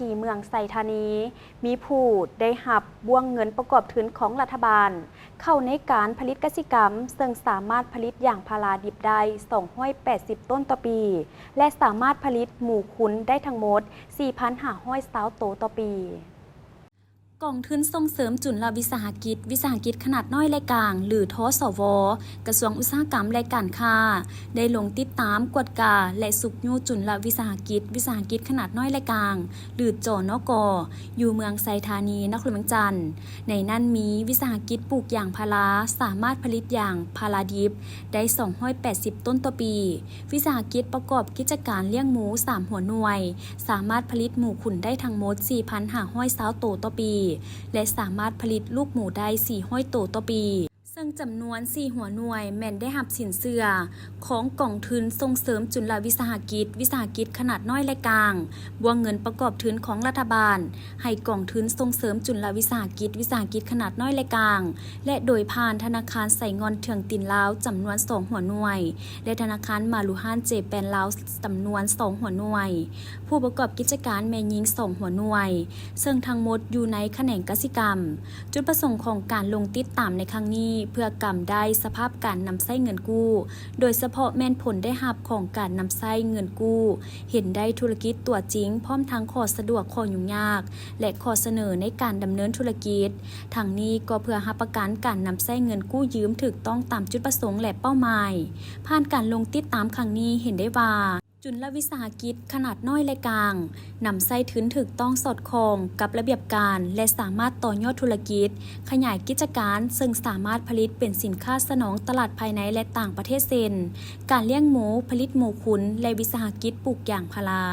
ที่เมืองไซธานีมีผู้ได้หับบ่วงเงินประกอบทุนของรัฐบาลเข้าในการผลิตกสิกรรมซึ่งสามารถผลิตอย่างพาราดิบได้280 ต้นต่อปีและสามารถผลิตหมูขุนได้ทั้งหมด 4,520 โตต่อปีกองทุนส่งเสริมจุลวิสาหกิจขนาดน้อยและกลางหรือทสวกระทรวงอุตสาหกรรมและการค้าได้ลงติดตามกวดกาและสุกยูจุลวิสาหกิจขนาดน้อยและกลางหรือจนก.อยู่เมืองไซธานีนครหลวงจันทร์ในนั้นมีวิสาหกิจปลูกยางพาราสามารถผลิตยางพาราดิบได้280 ต้นต่อปีวิสาหกิจประกอบกิจการเลี้ยงหมู3หัวหน่วยสามารถผลิตหมูขุนได้ทั้งหมด 4,520 โตต่อปีและสามารถผลิตลูกหมูได้400 โตต่อปีซึ่งจำนวน4หัวหน่วยแม่นได้รับสินเชื่อของกองทุนส่งเสริมจุลวิสาหกิจขนาดน้อยและกลางบ่วงเงินประกอบทุนของรัฐบาลให้กองทุนส่งเสริมจุลวิสาหกิจขนาดน้อยและกลางและโดยผ่านธนาคารไสงอนเทืองตินลาวจำนวน2หัวหน่วยและธนาคารมาลูฮานเจแปนลาวจำนวน2หัวหน่วยผู้ประกอบกิจการแม่หญิง2หัวหน่วยซึ่งทั้งหมดอยู่ในแขนงกสิกรรมจุดประสงค์ของการลงติดตามในครั้งนี้เพื่อกำได้สภาพการนำใช้เงินกู้โดยเฉพาะแม่นผลได้รับของการนำใช้เงินกู้เห็นได้ธุรกิจตัวจริงพร้อมทั้งข้อสะดวกข้อยุ่งยากและข้อเสนอในการดำเนินธุรกิจทั้งนี้ก็เพื่อรับประกันการนำใช้เงินกู้ยืมถูกต้องตามจุดประสงค์และเป้าหมายผ่านการลงติดตามครั้งนี้เห็นได้ว่าจุลวิสาหกิจขนาดน้อยและกลางนำใช้ทุนถูกต้องสอดคล้องกับระเบียบการและสามารถต่อยอดธุรกิจขยายกิจการซึ่งสามารถผลิตเป็นสินค้าสนองตลาดภายในและต่างประเทศเช่นการเลี้ยงหมูผลิตหมูขุนและวิสาหกิจปลูกยางพารา